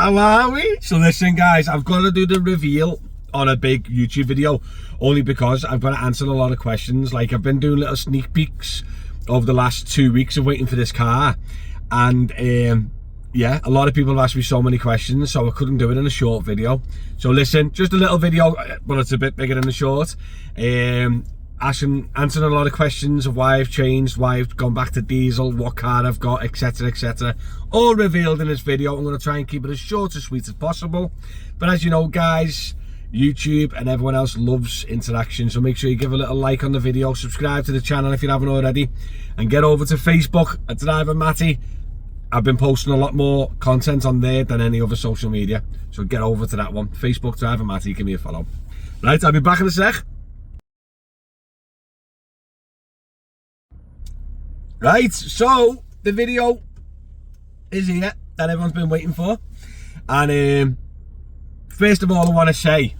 How are we? So listen guys, I've got to do the reveal on a big YouTube video only because I've got to answer a lot of questions. Like, I've been doing little sneak peeks over the last 2 weeks of waiting for this car, and yeah, a lot of people have asked me so many questions, so I couldn't do it in a short video. So listen, just a little video, but it's a bit bigger than the short. Answering a lot of questions of why I've changed, why I've gone back to diesel, what car I've got, etc, etc, all revealed in this video. I'm going to try and keep it as short and sweet as possible, but as you know guys, YouTube and everyone else loves interaction, so make sure you give a little like on the video, subscribe to the channel if you haven't already, and get over to Facebook at Driver Matty. I've been posting a lot more content on there than any other social media, so get over to that one. Facebook Driver Matty, give me a follow. Right, I'll be back in a sec. Right, so the video is here that everyone's been waiting for, and first of all, I want to say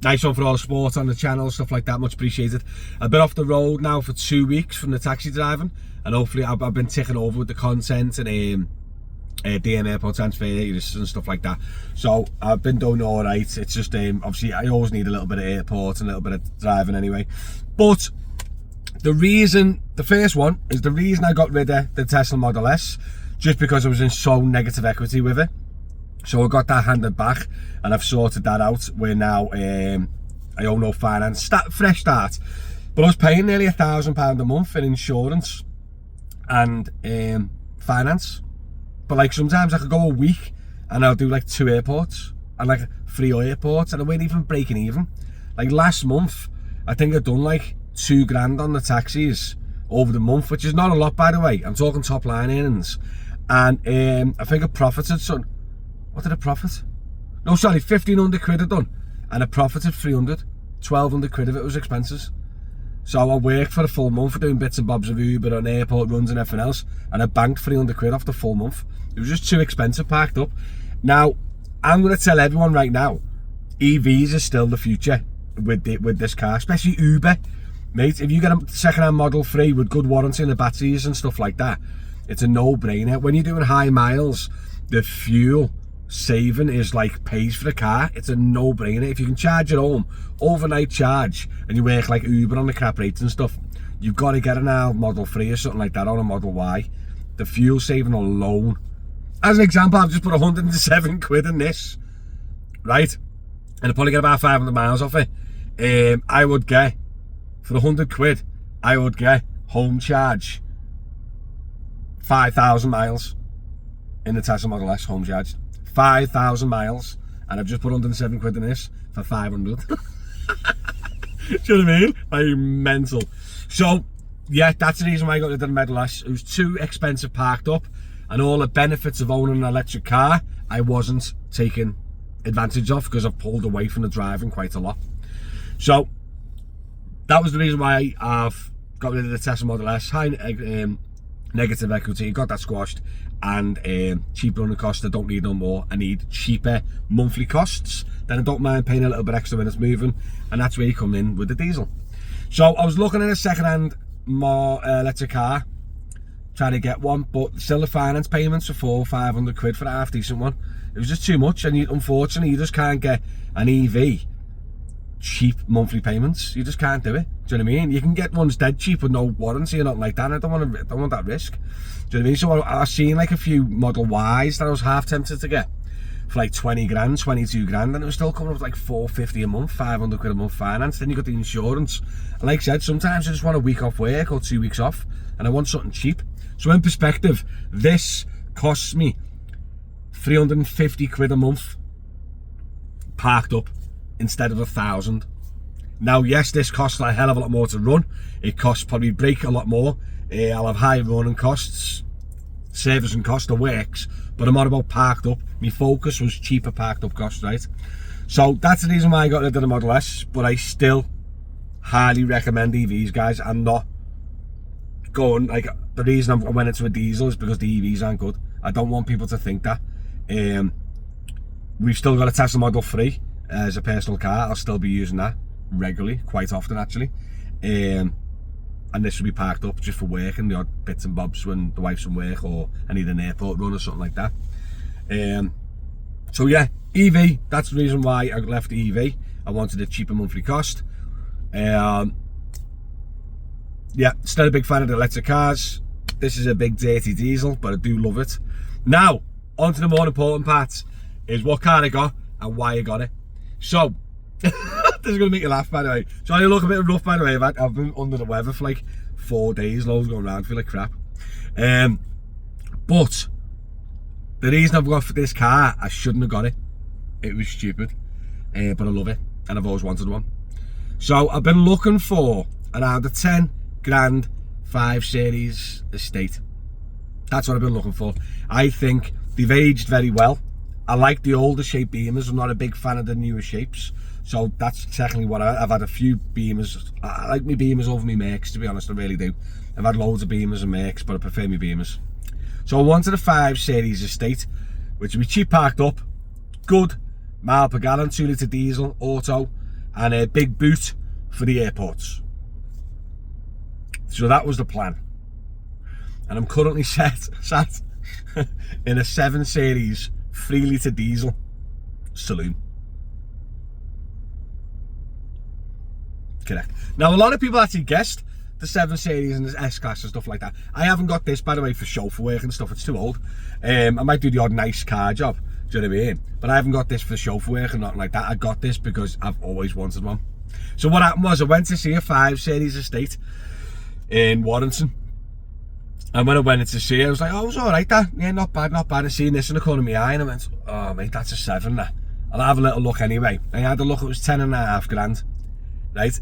nice one for all the support on the channel, stuff like that, much appreciated. I've been off the road now for 2 weeks from the taxi driving, and hopefully I've been ticking over with the content and DM airport transfers and stuff like that, so I've been doing all right. It's just obviously I always need a little bit of airport and a little bit of driving anyway, but the first one is the reason I got rid of the Tesla Model S, just because I was in so negative equity with it. So I got that handed back, and I've sorted that out. Where now I owe no finance, fresh start. But I was paying nearly £1,000 a month in insurance and finance. But like sometimes I could go a week and I'll do like 2 airports and like 3 airports, and I weren't even breaking even. Like last month, I think I'd done like £2,000 on the taxis over the month, which is not a lot, by the way. I'm talking top line earnings, and I think I profited some. What did I profit? No, sorry, 1,500 quid I done, and I profited 300. 1,200 quid of it was expenses. So I worked for a full month for doing bits and bobs of Uber and airport runs and everything else, and I banked 300 quid off the full month. It was just too expensive parked up. Now I'm going to tell everyone right now, EVs is still the future with this car, especially Uber. Mate, if you get a second-hand Model 3 with good warranty and the batteries and stuff like that, it's a no-brainer. When you're doing high miles, the fuel saving is like pays for the car. It's a no-brainer. If you can charge at home, overnight charge, and you work like Uber on the crap rates and stuff, you've got to get an old Model 3 or something like that, or a Model Y. The fuel saving alone. As an example, I've just put 107 quid in this, right? And I probably get about 500 miles off it. I would get, for 100 quid, I would get home charge 5,000 miles in the Tesla Model S home charge. 5,000 miles, and I've just put 107 quid in this for 500. Do you know what I mean? Like mental. So yeah, that's the reason why I got rid of the Model S. It was too expensive parked up, and all the benefits of owning an electric car I wasn't taking advantage of because I've pulled away from the driving quite a lot. So that was the reason why I've got rid of the Tesla Model S. High negative equity, got that squashed, and cheap running costs. I don't need no more. I need cheaper monthly costs. Then I don't mind paying a little bit extra when it's moving, and that's where you come in with the diesel. So I was looking at a second-hand more electric car, trying to get one, but still the finance payments for 400 or 500 quid for a half decent one. It was just too much, and unfortunately you just can't get an EV cheap monthly payments. You just can't do it. Do you know what I mean? You can get ones dead cheap with no warranty or nothing like that. I don't want that risk. Do you know what I mean? So I've seen like a few Model Ys that I was half tempted to get for like 20 grand, 22 grand, and it was still coming up with like 450 a month, 500 quid a month finance. Then you got the insurance, and like I said, sometimes I just want a week off work or 2 weeks off, and I want something cheap. So in perspective, this costs me 350 quid a month parked up instead of 1,000. Now yes, this costs a hell of a lot more to run. It costs probably brake a lot more. I'll have high running costs, servicing cost, the works, but I'm not about parked up. My focus was cheaper parked up costs, right? So that's the reason why I got rid of the Model S, but I still highly recommend EVs, guys. I'm not going, like, the reason I went into a diesel is because the EVs aren't good. I don't want people to think that. We've still got a Tesla Model 3 as a personal car. I'll still be using that regularly, quite often actually. And this will be parked up just for work and the odd bits and bobs when the wife's from work, or I need an airport run or something like that. So yeah, EV, that's the reason why I left the EV. I wanted a cheaper monthly cost. Yeah, still a big fan of the electric cars. This is a big dirty diesel, but I do love it. Now, on to the more important part, is what car I got and why I got it. So, this is going to make you laugh, by the way. So I look a bit rough, by the way. I've been under the weather for like 4 days, loads going around, feel like crap. But the reason I've got for this car, I shouldn't have got it. It was stupid, but I love it, and I've always wanted one. So I've been looking for around a 10 grand 5 Series estate. That's what I've been looking for. I think they've aged very well. I like the older shape Beamers. I'm not a big fan of the newer shapes. So that's technically what I've had a few Beamers. I like my Beamers over my Mercs, to be honest, I really do. I've had loads of Beamers and Mercs, but I prefer my Beamers. So I wanted a 5 Series estate, which would be cheap parked up, good mile per gallon, 2 litre diesel, auto, and a big boot for the airports. So that was the plan. And I'm currently sat in a 7 Series 3 litre diesel saloon. Correct. Now, a lot of people actually guessed the 7 Series and the S-Class and stuff like that. I haven't got this, by the way, for chauffeur work and stuff. It's too old. I might do the odd nice car job, do you know what I mean? But I haven't got this for chauffeur work and nothing like that. I got this because I've always wanted one. So what happened was I went to see a 5 Series estate in Warrington. And when I went in to see it, I was like, oh, it was alright that. Yeah, not bad, not bad. I seen this in the corner of my eye and I went, oh mate, that's a 7 now. I'll have a little look anyway. I had a look, it was 10.5 grand. Right,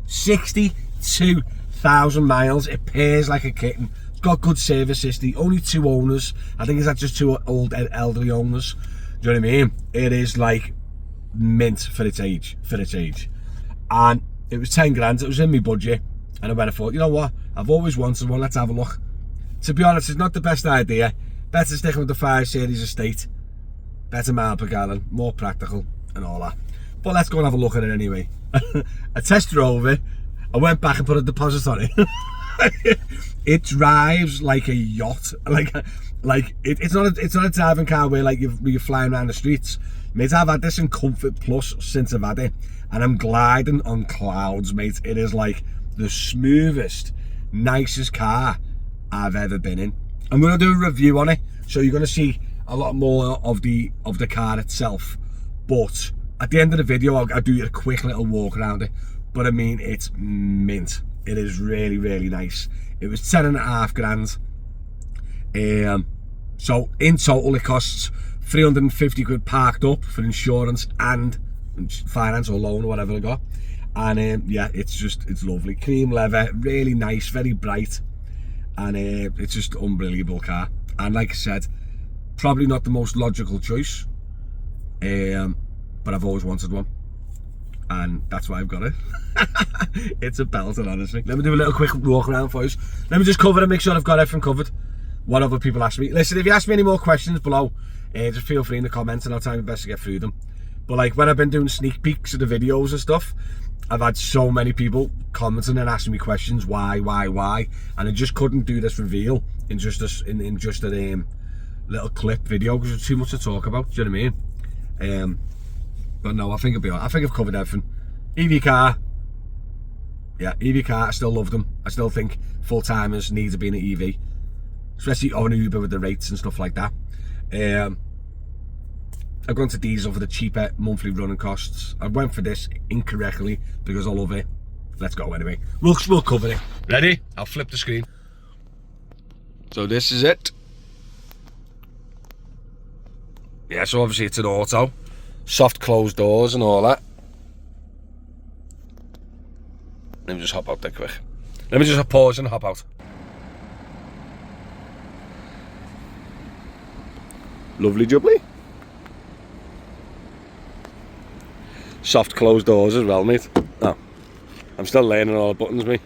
62,000 miles. It pairs like a kitten. It's got good service history. Only 2 owners. I think it's just 2 old elderly owners. Do you know what I mean? It is like mint for its age. And it was 10 grand. It was in my budget. And I went and thought, you know what? I've always wanted one. Let's have a look. To be honest, it's not the best idea. Better sticking with the 5 Series estate. Better mile per gallon. More practical. And all that, but let's go and have a look at it anyway. I test drove it. I went back and put a deposit on it. It drives like a yacht. It's not a driving car where like you're flying around the streets. Mate, I've had this in Comfort Plus since I've had it, and I'm gliding on clouds, mate. It is like the smoothest, nicest car I've ever been in. I'm gonna do a review on it, so you're gonna see a lot more of the car itself. But at the end of the video, I'll do a quick little walk around it. But I mean, it's mint. It is really, really nice. It was 10.5 grand. So in total, it costs 350 quid parked up for insurance and finance or loan or whatever I got. And yeah, it's lovely. Cream leather, really nice, very bright. And it's just an unbelievable car. And like I said, probably not the most logical choice. But I've always wanted one, and that's why I've got it. It's a belter, honestly. Let me do a little quick walk around for you. Let me just cover it, make sure I've got everything covered. What other people ask me. Listen, if you ask me any more questions below, just feel free in the comments and I'll try my best to get through them. But like when I've been doing sneak peeks of the videos and stuff, I've had so many people commenting and asking me questions, why, and I just couldn't do this reveal in just a little clip video because it's too much to talk about. Do you know what I mean? But no, I think I'll be alright. I think I've covered everything. EV car. Yeah, EV car, I still love them. I still think full-timers need to be in an EV. Especially on Uber with the rates and stuff like that. I've gone to diesel for the cheaper monthly running costs. I went for this incorrectly because I love it. Let's go anyway. We'll cover it. Ready? I'll flip the screen. So this is it. Yeah, so obviously it's an auto. Soft closed doors and all that. Let me just hop out there quick. Let me just pause and hop out. Lovely jubbly. Soft closed doors as well, mate. Oh, I'm still learning all the buttons, mate.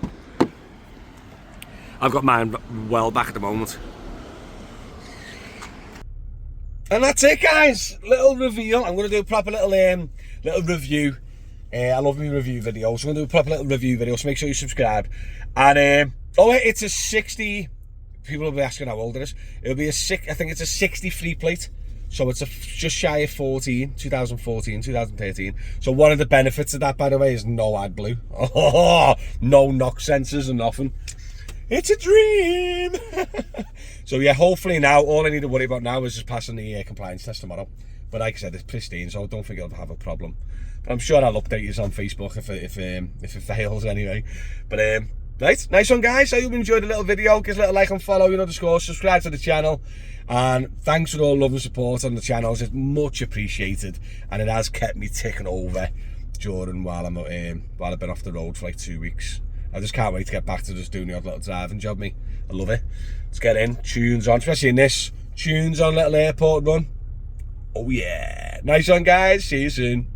I've got mine well back at the moment. And that's it, guys. Little reveal. I'm going to do a proper little review. I love my review videos. So I'm going to do a proper little review video, so make sure you subscribe. And oh, it's a 60 people will be asking how old it is. It'll be I think it's a 63 plate. So it's just shy of 2014, 2013. So one of the benefits of that, by the way, is no AdBlue. Oh, no knock sensors and nothing. It's a dream. So yeah, hopefully now, all I need to worry about now is just passing the compliance test tomorrow. But like I said, it's pristine, so I don't think I'll have a problem. But I'm sure I'll update you on Facebook if it fails anyway. But right, nice one, guys. I hope you enjoyed the little video. Give us a little like and follow, you know the score. Subscribe to the channel. And thanks for all love and support on the channels. It's much appreciated, and it has kept me ticking over during while I've been off the road for like 2 weeks. I just can't wait to get back to just doing the odd little driving job, me. I love it. Let's get in, tunes on, especially in this tunes on little airport run. Oh yeah, nice one, guys. See you soon.